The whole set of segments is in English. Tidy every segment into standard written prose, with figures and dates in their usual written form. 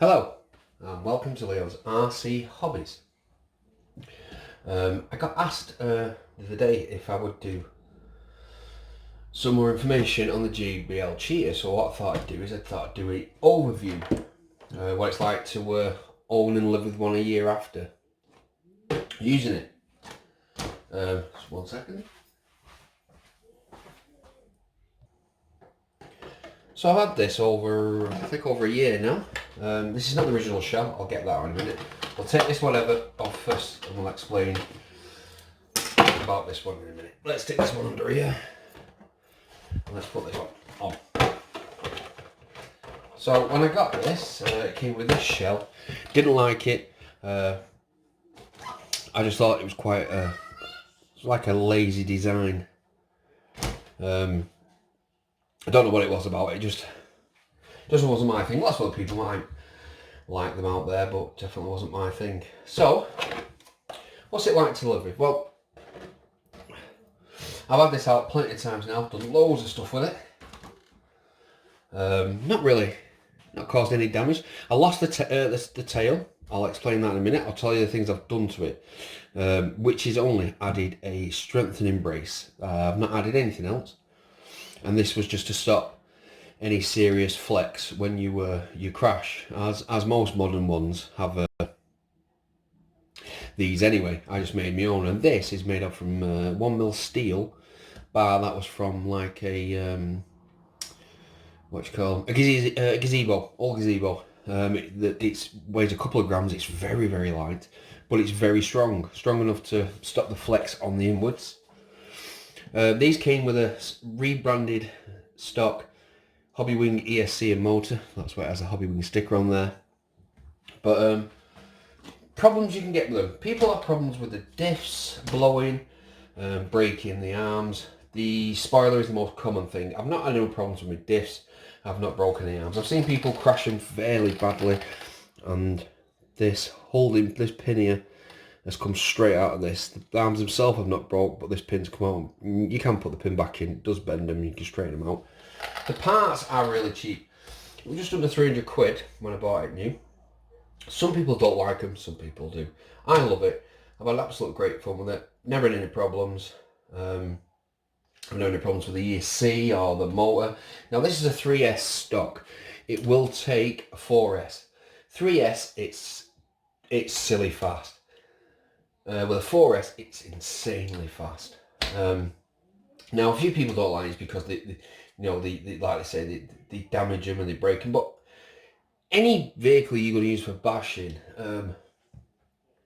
Hello and welcome to Leo's RC Hobbies. I got asked the other day if I would do some more information on the JBL Cheetah, so what I thought I'd do is I'd do an overview, what it's like to own and live with one a year after using it. Just 1 second. So I've had this over a year now. This is not the original shell, I'll get that in a minute. We'll take this whatever off first and we'll explain about this one in a minute. Let's take this one under here and let's put this one on. So when I got this, it came with this shell. Didn't like it. I just thought it was quite like a lazy design. I don't know what it was about it, just wasn't my thing. Lots of other people might like them out there, but definitely wasn't my thing. So, what's it like to live with? Well, I've had this out plenty of times now, done loads of stuff with it. Not caused any damage. I lost the tail. I'll explain that in a minute. I'll tell you the things I've done to it, which is only added a strengthening brace. I've not added anything else. And this was just to stop any serious flex when you crash, as most modern ones have these anyway. I just made my own, and this is made up from 1mm steel bar that was from like a what you call a gazebo, old gazebo. It weighs a couple of grams. It's very, very light, but it's very strong enough to stop the flex on the inwards. These came with a rebranded stock Hobbywing ESC and motor. That's why it has a Hobbywing sticker on there. But problems you can get with them. People have problems with the diffs blowing, breaking the arms. The spoiler is the most common thing. I've not had any problems with my diffs. I've not broken any arms. I've seen people crash them fairly badly, and this pin here has come straight out of this. The arms themselves have not broke, but this pin's come out. You can put the pin back in, it does bend them, you can straighten them out. The parts are really cheap. It was just under 300 quid when I bought it new. Some people don't like them, some people do. I love it. I've had absolute great fun with it. Never had any problems. I've never had any problems with the ESC or the motor. Now this is a 3S stock. It will take a 4S. 3S, it's silly fast. With a 4S, it's insanely fast. Now, a few people don't like it because they like they say, they damage them and they break them. But any vehicle you're going to use for bashing,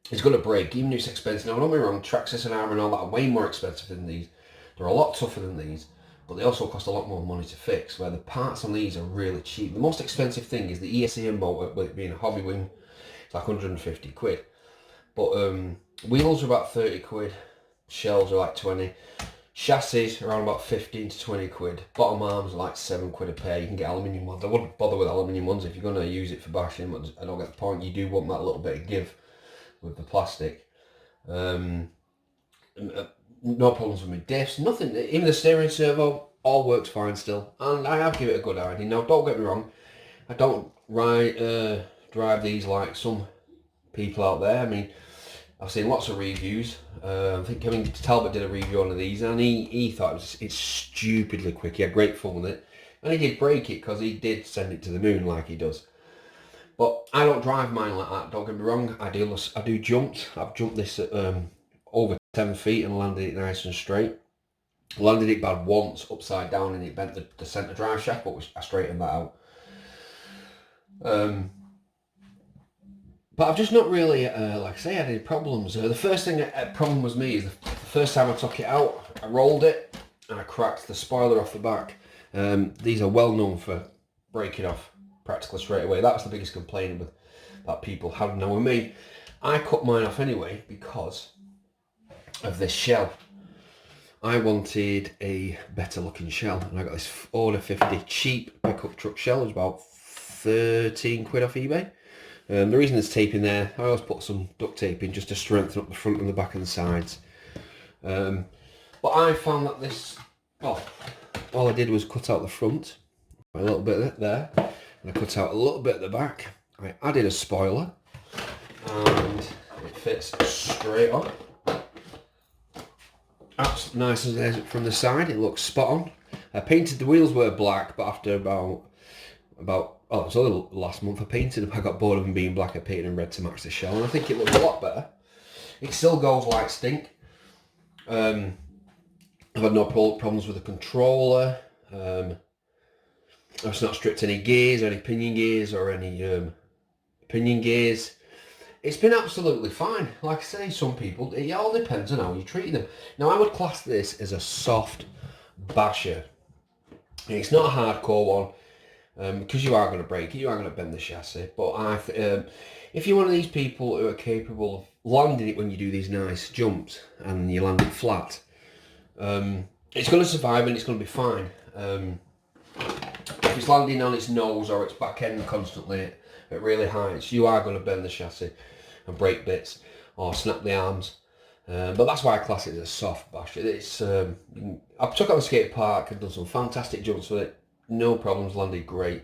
is going to break, even if it's expensive. Now, don't get me wrong, Traxxas and Arm and all that are way more expensive than these. They're a lot tougher than these, but they also cost a lot more money to fix. Where the parts on these are really cheap. The most expensive thing is the ESC motor, with it being a Hobbywing. It's like 150 quid. But wheels are about 30 quid, shells are like 20, chassis around about 15 to 20 quid, bottom arms are like 7 quid a pair. You can get aluminium ones. I wouldn't bother with aluminium ones if you're going to use it for bashing, but I don't get the point. You do want that little bit of give with the plastic. No problems with my diffs, nothing. Even the steering servo, all works fine still, and I have given it a good idea. Now, don't get me wrong, I don't drive these like some people out there. I mean, I've seen lots of reviews. I think Kevin Talbot did a review on one of these, and he thought it's stupidly quick. He had great fun with it, and he did break it because he did send it to the moon like he does. But I don't drive mine like that. Don't get me wrong. I do jumps. I've jumped this at over 10 feet and landed it nice and straight. Landed it bad once upside down, and it bent the centre drive shaft, but I straightened that out. But I've just not really, like I say, had any problems. The first problem was me is the first time I took it out, I rolled it and I cracked the spoiler off the back. These are well known for breaking off practically straight away. That's the biggest complaint that people had. Now with me, I cut mine off anyway because of this shell. I wanted a better looking shell, and I got this Order 50 cheap pickup truck shell. It was about 13 quid off eBay. The reason there's tape in there, I always put some duct tape in just to strengthen up the front and the back and the sides. But I found that this, all I did was cut out the front, a little bit there, and I cut out a little bit at the back, I added a spoiler and it fits straight on. That's nice as it is from the side, it looks spot on. I painted, the wheels were black, but after about oh, it was only last month I painted them. I got bored of them being black, I painted them red to match the shell, and I think it looks a lot better. It still goes like stink. I've had no problems with the controller. I've not stripped any gears, or any pinion gears, or any pinion gears. It's been absolutely fine. Like I say, some people, it all depends on how you treat them. Now, I would class this as a soft basher. It's not a hardcore one, because you are going to break it, you are going to bend the chassis. But if you're one of these people who are capable of landing it when you do these nice jumps and you land it flat, it's going to survive and it's going to be fine. If it's landing on its nose or its back end constantly at really heights, you are going to bend the chassis and break bits or snap the arms. But that's why I class it as a soft bash. It's I've took it on the skate park and done some fantastic jumps with it. No problems, landed great.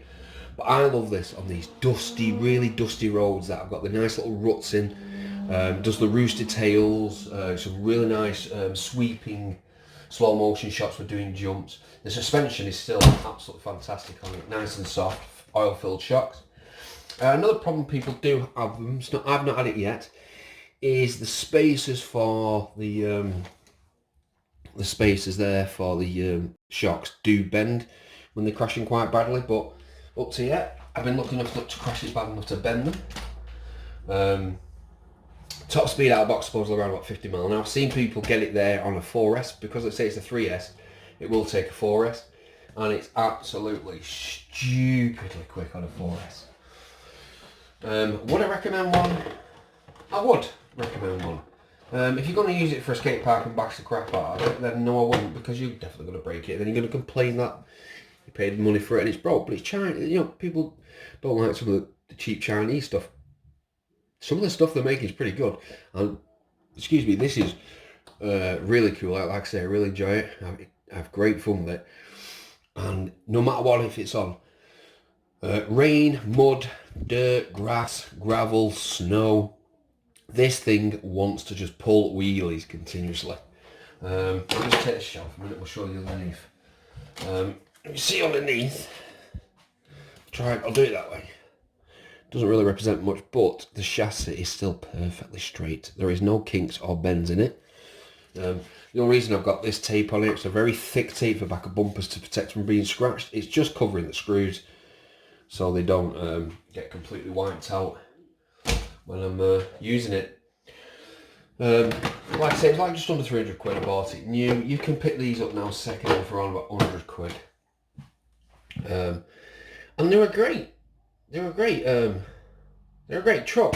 But I love this on these dusty, really dusty roads that have got the nice little ruts in. Does the rooster tails, some really nice sweeping slow motion shots for doing jumps. The suspension is still absolutely fantastic on it, nice and soft, oil filled shocks. Another problem people do have, I've not had it yet, is the spacers for the spacers there for the shocks do bend when they're crashing quite badly, but up to yet, I've been lucky enough not to crash it bad enough to bend them. Top speed out of box supposedly around about 50 mile. Now I've seen people get it there on a 4S, because let's say it's a 3S, it will take a 4S, and it's absolutely stupidly quick on a 4S. Would I recommend one? I would recommend one. If you're going to use it for a skate park and bash the crap out of it, then no, I wouldn't, because you're definitely going to break it. Then you're going to complain that you paid money for it and it's broke. But it's China. You know, people don't like some of the cheap Chinese stuff. Some of the stuff they're making is pretty good. And excuse me, this is really cool. Like I say, I really enjoy it. I have great fun with it. And no matter what, if it's on rain, mud, dirt, grass, gravel, snow, this thing wants to just pull wheelies continuously. I'll just take the shelf a minute, we'll show you underneath. You see underneath, I'll do it that way. Doesn't really represent much, but the chassis is still perfectly straight. There is no kinks or bends in it. The only reason I've got this tape on it, it's a very thick tape for back of bumpers to protect from being scratched. It's just covering the screws so they don't get completely wiped out when I'm using it. Like I say, it's like just under 300 quid. I bought it new. You can pick these up now second hand for around about 100 quid. And they were great. They were great. They're a great truck.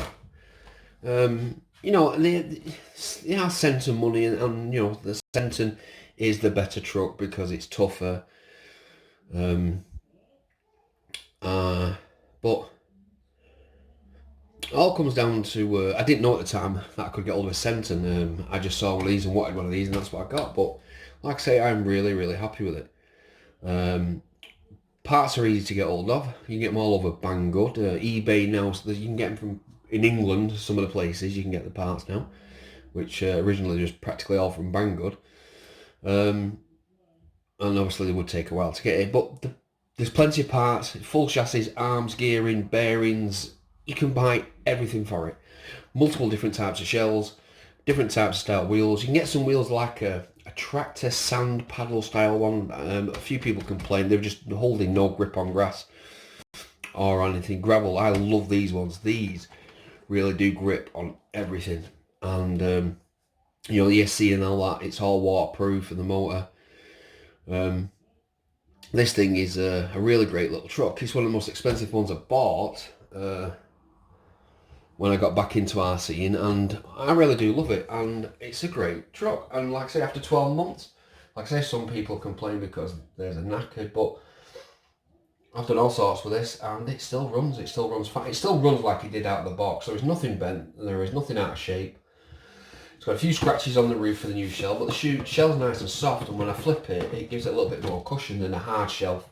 You know, they are Centum money, and you know, the Centum is the better truck because it's tougher. But it all comes down to, I didn't know at the time that I could get hold of a Centum. I just saw one of these and wanted one of these, and that's what I got. But like I say, I'm really, really happy with it. Parts are easy to get hold of. You can get them all over Banggood. eBay now, so you can get them from, in England, some of the places you can get the parts now, which originally was practically all from Banggood. And obviously they would take a while to get it, but there's plenty of parts, full chassis, arms, gearing, bearings. You can buy everything for it. Multiple different types of shells, different types of style wheels. You can get some wheels like a tractor sand paddle style one. A few people complain they're just holding no grip on grass or anything gravel. I love these ones. These really do grip on everything, and you know, the ESC and all that, it's all waterproof for the motor. This thing is a really great little truck. It's one of the most expensive ones I bought when I got back into RCing, and I really do love it, and it's a great truck. And like I say, after 12 months, like I say, some people complain because there's a knackered, but I've done all sorts with this, and it still runs. It still runs fine. It still runs like it did out of the box. There is nothing bent. There is nothing out of shape. It's got a few scratches on the roof for the new shell, but the shell's nice and soft, and when I flip it, it gives it a little bit more cushion than a hard shell,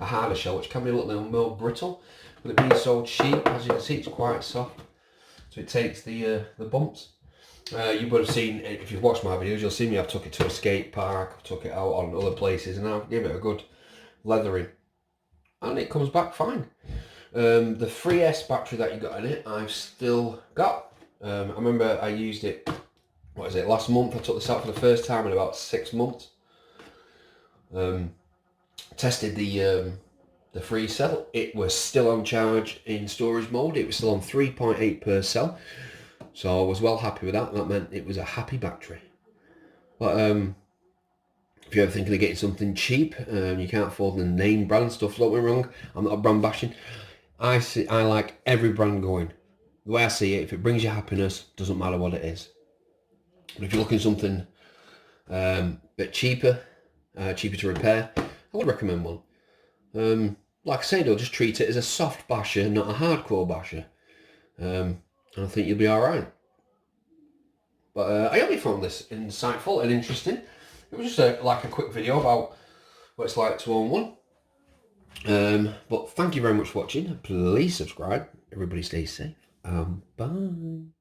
a harder shell, which can be a little more brittle. With it being so cheap, as you can see, it's quite soft, so it takes the bumps. You would have seen, if you've watched my videos, you'll see me, I've took it to a skate park, I've took it out on other places, and I've given it a good leathering, and it comes back fine. The 3S battery that you got in it, I've still got. I remember I used it, what is it, last month. I took this out for the first time in about 6 months. Tested the 3 cell. It was still on charge in storage mode. It was still on 3.8 per cell. So I was well happy with that. That meant it was a happy battery. But if you're ever thinking of getting something cheap, you can't afford the name brand stuff, don't get me wrong, I'm not a brand bashing. I like every brand going. The way I see it, if it brings you happiness, doesn't matter what it is. But if you're looking for something a bit cheaper, cheaper to repair, I would recommend one. Like I say though, just treat it as a soft basher, not a hardcore basher. And I think you'll be alright. But I hope you found this insightful and interesting. It was just like a quick video about what it's like to own one. But thank you very much for watching. Please subscribe. Everybody stay safe. Bye.